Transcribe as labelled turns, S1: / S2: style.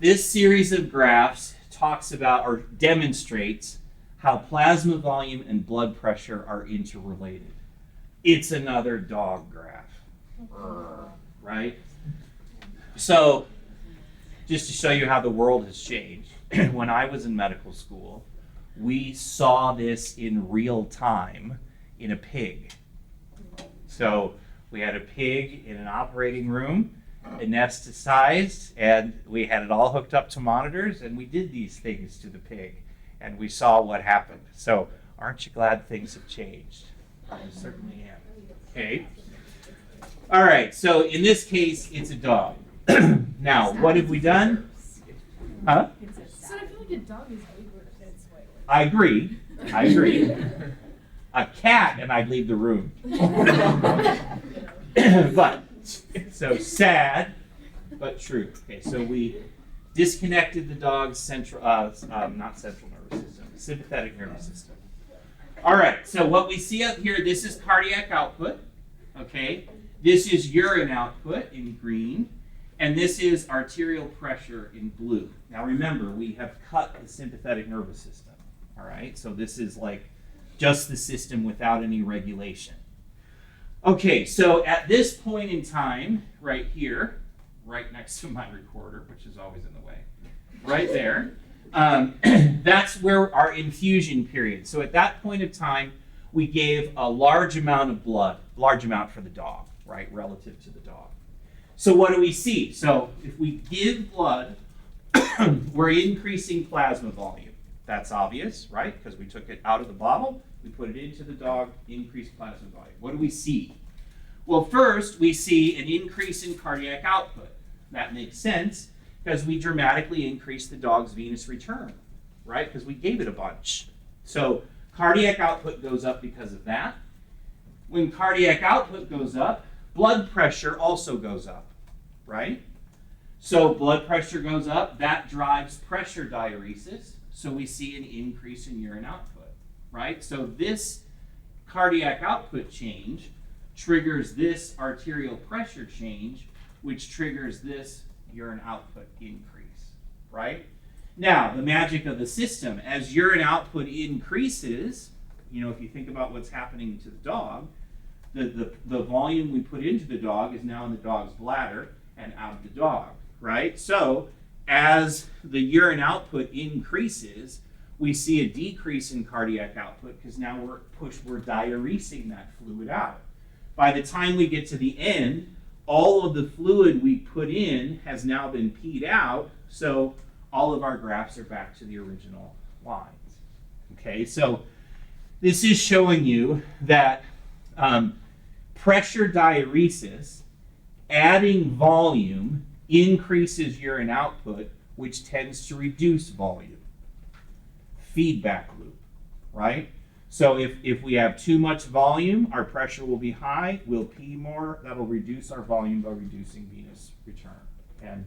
S1: This series of graphs talks about or demonstrates how plasma volume and blood pressure are interrelated. It's another dog graph, right? So, just to show you how the world has changed, when I was in medical school, we saw this in real time in a pig. So, we had a pig in an operating room, anesthetized, and we had it all hooked up to monitors, and we did these things to the pig, and we saw what happened. So, aren't you glad things have changed? I certainly am. Okay. All right, so in this case, it's a dog. Now, what have we done? Huh?
S2: So I feel like a dog is way worse. It's way worse.
S1: I agree. I agree. A cat, and I'd leave the room. But, so sad, but true. Okay, so we disconnected the dog's not central nervous system, sympathetic nervous system. All right, so what we see up here, this is cardiac output, okay? This is urine output in green, and this is arterial pressure in blue. Now remember, we have cut the sympathetic nervous system, all right? So this is like just the system without any regulation. Okay, so at this point in time, right here, right next to my recorder, which is always in the way, right there, that's where our infusion period. So at that point of time, we gave a large amount of blood, large amount for the dog, right, relative to the dog. So what do we see? So if we give blood, we're increasing plasma volume. That's obvious, right? Because we took it out of the bottle, we put it into the dog, increased plasma volume. What do we see? Well, first, we see an increase in cardiac output. That makes sense because we dramatically increased the dog's venous return, right? Because we gave it a bunch. So cardiac output goes up because of that. When cardiac output goes up, blood pressure also goes up, right? So blood pressure goes up, that drives pressure diuresis, so we see an increase in urine output, right? So this cardiac output change triggers this arterial pressure change, which triggers this urine output increase, right? Now, the magic of the system, as urine output increases, if you think about what's happening to the dog, the volume we put into the dog is now in the dog's bladder and out of the dog, right? So as the urine output increases, we see a decrease in cardiac output because now we're diuresing that fluid out. By the time we get to the end, all of the fluid we put in has now been peed out, so all of our graphs are back to the original lines. Okay, so this is showing you that pressure diuresis, adding volume, increases urine output, which tends to reduce volume. Feedback loop, right? So if we have too much volume, our pressure will be high, we'll pee more, that'll reduce our volume by reducing venous return. And